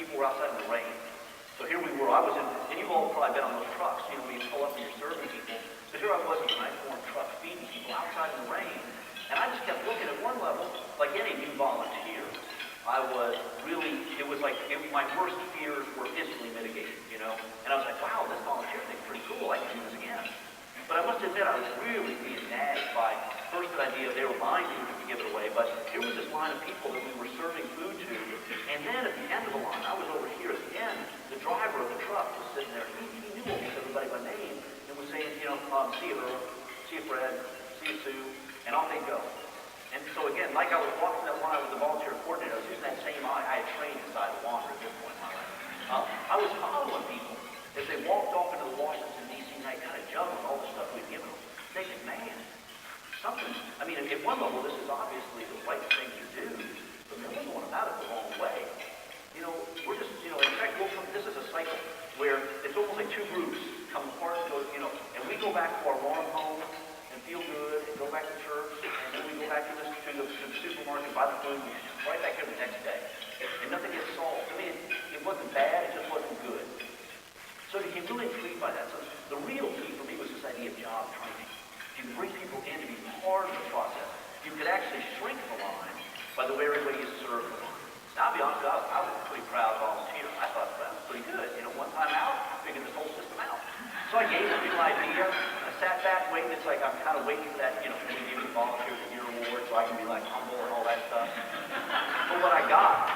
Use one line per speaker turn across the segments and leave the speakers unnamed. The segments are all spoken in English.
people were outside in the rain. So here we were, I was in, and you've all probably been on those trucks, you know, when you pull up and you're serving people. But here I was in a nice warm truck feeding people outside in the rain. And I just kept looking at one level, like any new volunteer. I was really, my worst fears were instantly mitigated, you know. And I was like, wow, this volunteer thing's pretty cool, I can do this again. But I must admit, I was really being nagged by, first the idea they were buying food to give it away, but here was this line of people that we were serving food to, and then at the end of the line, I was over here at the end, the driver of the truck was sitting there, he knew almost everybody by name, and was saying, you know, see you Earl, see you Fred, see you Sue, and off they go. And so again, like I was walking that line with the volunteer coordinator, I was using that same eye. I had trained inside the wander at this point in my life. I was following people as they walked off into the Washington, D.C. night, kind of juggling all the stuff we'd given them, thinking, man, something, I mean, at one level, this is obviously the right thing to do, but we're going about it the wrong way. You know, we're just, you know, in fact, this is a cycle where it's almost like two groups come apart and go, you know, and we go back to our warm home and feel good and go back to church, and then we go back to the supermarket, buy the food, and right back here the next day. And nothing gets solved. I mean, it wasn't bad, it just wasn't good. So to get really intrigued by that. So the real key for me was this idea of job training. You bring people in to be part of the process. You could actually shrink the line by the way everybody is served the line. Now, I'll be honest with you, I was a pretty proud volunteer. I thought that was pretty good. You know, one time out, I figured this whole system out. So I gave a new idea. I sat back waiting. It's like I'm kind of waiting for that, you know, can we give the volunteer of the year award so I can be like humble and all that stuff. But what I got,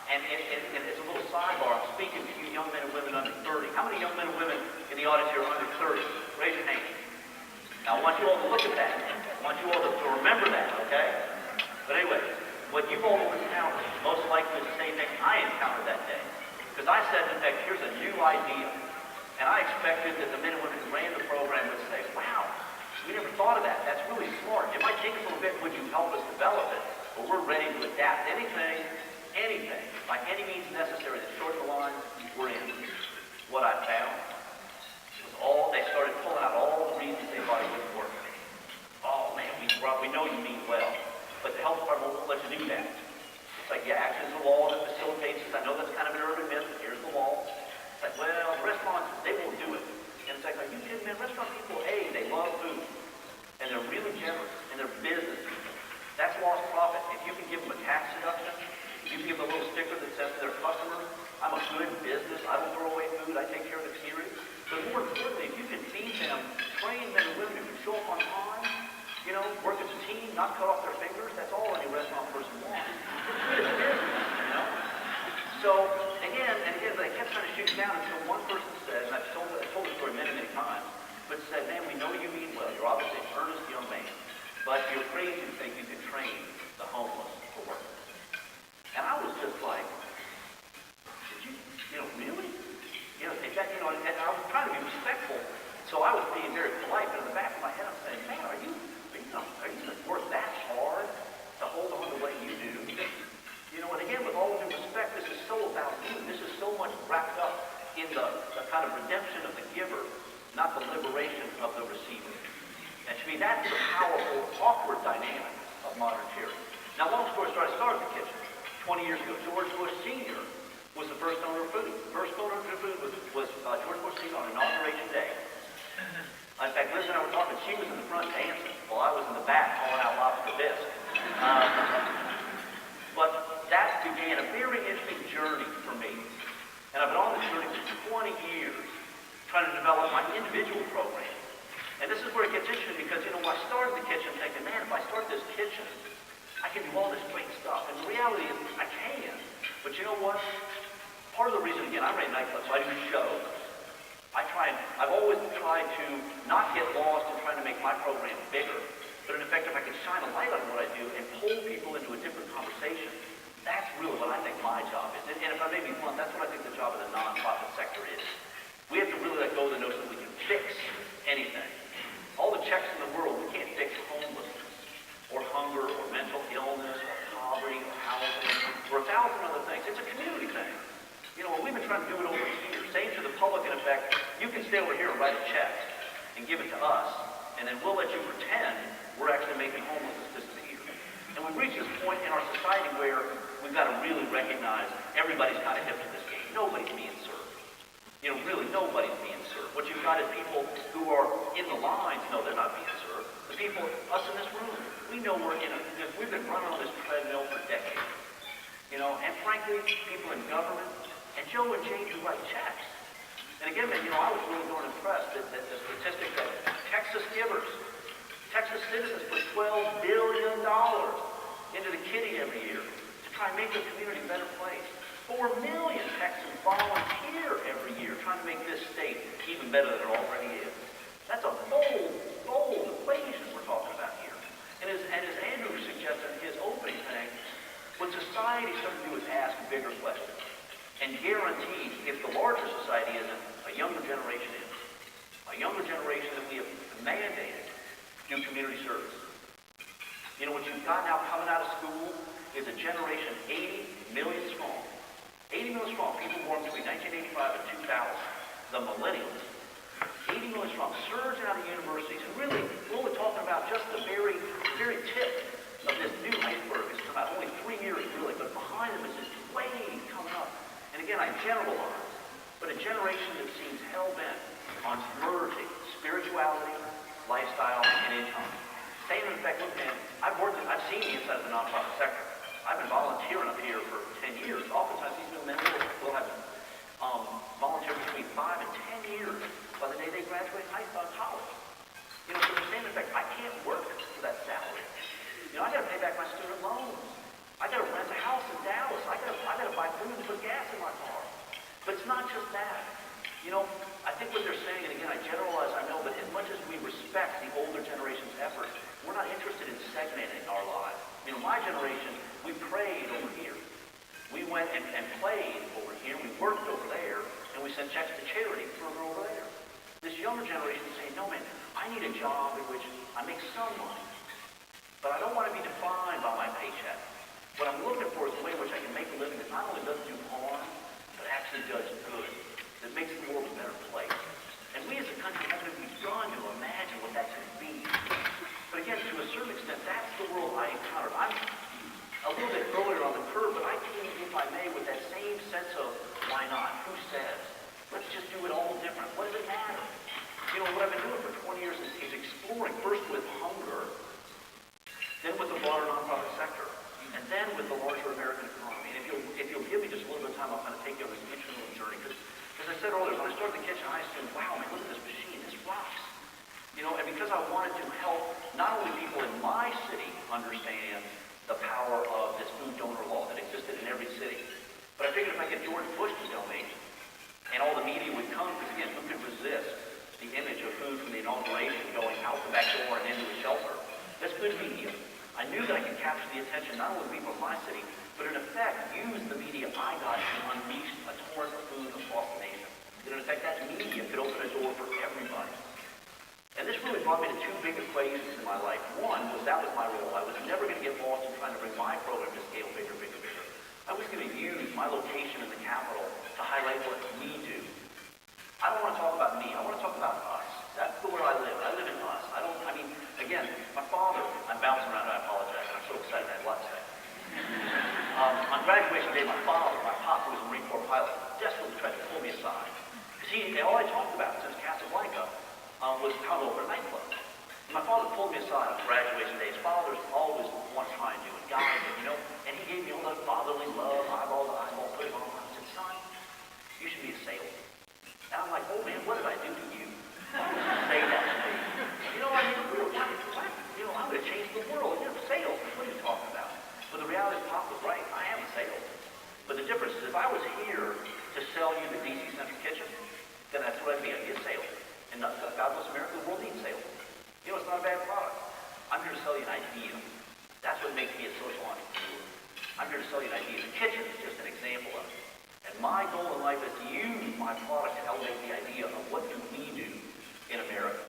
and it's a little sidebar. I'm speaking to you young men and women under 30. How many young men and women in the audience here are under 30? Raise your hand. Now I want you all to look at that. I want you all to remember that, okay? But anyway, what you've all encountered most likely is the same thing I encountered that day. Because I said, in fact, here's a new idea. And I expected that the men and women who ran the program would say, wow, we never thought of that. That's really smart. It might take us a little bit. Would you help us develop it? But we're ready to adapt anything, by any means necessary that shortens the line, we're in. What I found was they started pulling out all the reasons they thought it wouldn't work. Oh, man, we know you mean well, but the health department won't let you do that. It's like, yeah, actually, there's a law that facilitates this. I know that's kind of an urban myth, but here's the law. It's like, well, restaurants, they won't do it. And it's like, are you kidding, man? Restaurant people, they love food. And they're really generous. And they're business people. That's lost profit. If you can give them a tax deduction, if you can give them a little sticker that says to their customers, I'm a good business, I don't throw away food, I take care of the community. But more importantly, if you can feed them, train men and women who can show up on time, you know, work as a team, not cut off their fingers, that's all any restaurant person wants. It's business, you know? So, again, they kept trying to shoot down until one person said, and I've told the story many, many times, but said, man, we know you mean well. You're obviously an earnest young man, but you're crazy to think you can train the homeless for work. And I was just like, did you know, really? You know, and I was trying to be respectful, so I was being very polite, but in the back of my head I'm saying, man, are you work that hard to hold on to what you do? You know, and again, with all due respect, this is so about you. This is so much wrapped up in the kind of redemption of the giver, not the liberation of the receiver. And to me, that's the powerful, awkward dynamic of modern tyranny. Now, long story short, I started the kitchen 20 years ago. George Bush Sr. was the first owner of food. The first owner of food was George Bush Sr. on Inauguration Day. In fact, Liz and I were talking, she was in the front dancing, while I was in the back calling out lobster bisque. But that began a very interesting journey for me. And I've been on this journey for 20 years, trying to develop my individual program. And this is where it gets interesting because, you know, when I started the kitchen thinking, man, if I start this kitchen, I can do all this great stuff. And the reality is, I can. But you know what? Part of the reason, again, I ran nightclubs, so I do shows. I've always tried to not get lost in trying to make my program bigger, but in effect, if I can shine a light on what I do and pull people into a different conversation, that's really what I think my job is. And if I may be blunt, that's what I think the job of the nonprofit sector is. We have to really let go of the notion that we can fix anything. All the checks in the world, we can't fix homelessness, or hunger, or mental illness, or poverty, or housing, or 1,000 other things. It's a community thing. You know, we've been trying to do it over here, saying to the public, in effect, you can stay over here and write a check and give it to us, and then we'll let you pretend we're actually making homelessness disappear. And we've reached this point in our society where we've got to really recognize everybody's kind of hip to this game. Nobody's being served. You know, really, nobody's being served. What you've got is people who are in the lines. No, they're not being served. The people, us in this room, we know we've been running on this treadmill for decades. You know, and frankly, people in government, and Joe and Jane who write checks. And again, man, you know, I was really darn impressed that the statistic that Texas givers, Texas citizens put $12 billion into the kitty every year to try and make the community a better place. 4 million Texans volunteer every year trying to make this state even better than it already is. That's a bold, bold equation we're talking about here. And as Andrew suggested in his opening thing, what society started to do is ask bigger questions. And guaranteed, if the larger society isn't, a younger generation is. A younger generation that we have mandated do community service. You know, what you've got now coming out of school is a generation 80 million strong. 80 million strong, people born between 1985 and 2000, the millennials. 80 million strong, surging out of universities. And really, we're only talking about just the very, very tip of this new iceberg. It's about only 3 years, really, but behind them is this wave coming up. And again, I generalize, but a generation that seems hell-bent on merging spirituality, lifestyle, and income. Saying, in fact, look, man, I've seen the inside of the nonprofit sector. I've been volunteering up here for 10 years. Oftentimes, these young men will have volunteered between 5 and 10 years by the day they graduate college. You know, so they're saying, in fact, I can't work for that salary. You know, I got to pay back my student loans. I got to rent a house in Dallas. I got to buy food and put gas in my car. But it's not just that. You know, I think what they're saying, and again, I generalize, I know, but as much as we respect the older generation's efforts, we're not interested in segmenting our lives. You know, my generation, we prayed over here. We went and played over here. We worked over there, and we sent checks to charity further over there. This younger generation is saying, no, man, I need a job in which I make some money, but I don't want to be defined by my paycheck. What I'm looking for is a way in which I can make a living that not only doesn't do harm, but actually does good, that makes the world a better place. And we as a country haven't even begun to imagine what that could be. But again, to a certain extent, that's the world I encountered. I'm a little bit earlier on the curve, but I came, if I may, with that same sense of why not? Who says? Let's just do it all different. What does it matter? You know, what I've been doing for 20 years is exploring, first with hunger, then with the broader nonprofit sector, and then with the larger American economy. And if you'll give me just a little bit of time, I'll kind of take you on this interesting journey. Because as I said earlier, when I started the kitchen, I assumed, wow, man, look at this machine. This rocks. You know, and because I wanted to help not only people in my city understand the power of this food donor law that existed in every city, but I figured if I get George Bush to donate, and all the media would come, because again, who could resist the image of food from the inauguration going out the back door and into a shelter? That's good media. I knew that I could capture the attention not only of people in my city, but in effect use the media I got to unleash a torrent of food across the nation. That in effect that media could open a door for everybody. And this really brought me to two big equations in my life. One was that was my role. I was never going to get lost in trying to bring my program to scale bigger, bigger, bigger. I was going to use my location in the capital to highlight what we do. I don't want to talk about me. I want to talk about us. That's where I live. I live in us. Again, my father, I'm bouncing around, I apologize. I'm so excited, I have a lot to say. On graduation day, my pop, who was a Marine Corps pilot, desperately tried to pull me aside. Because all I talked about since Casablanca was how to open a nightclub. And my father pulled me aside on graduation day. His fathers always want to try and do it, guide me, you know. And he gave me all that fatherly love, eyeball to eyeball, put it on. I said, son, you should be a sailor. And I'm like, oh man, what did I do to you? Say that to me. You know, I'm going to change the world. You know, sales, what are you talking about? But the reality is, Pop was right. I am a sales. But the difference is, if I was here to sell you the DC Central Kitchen, then that's what I'd be. I'd be a salesman. And God bless America, the world needs sales. You know, it's not a bad product. I'm here to sell you an idea. That's what makes me a social entrepreneur. I'm here to sell you an idea. The kitchen is just an example of it. And my goal in life is to use my product to elevate the idea of what do we do in America.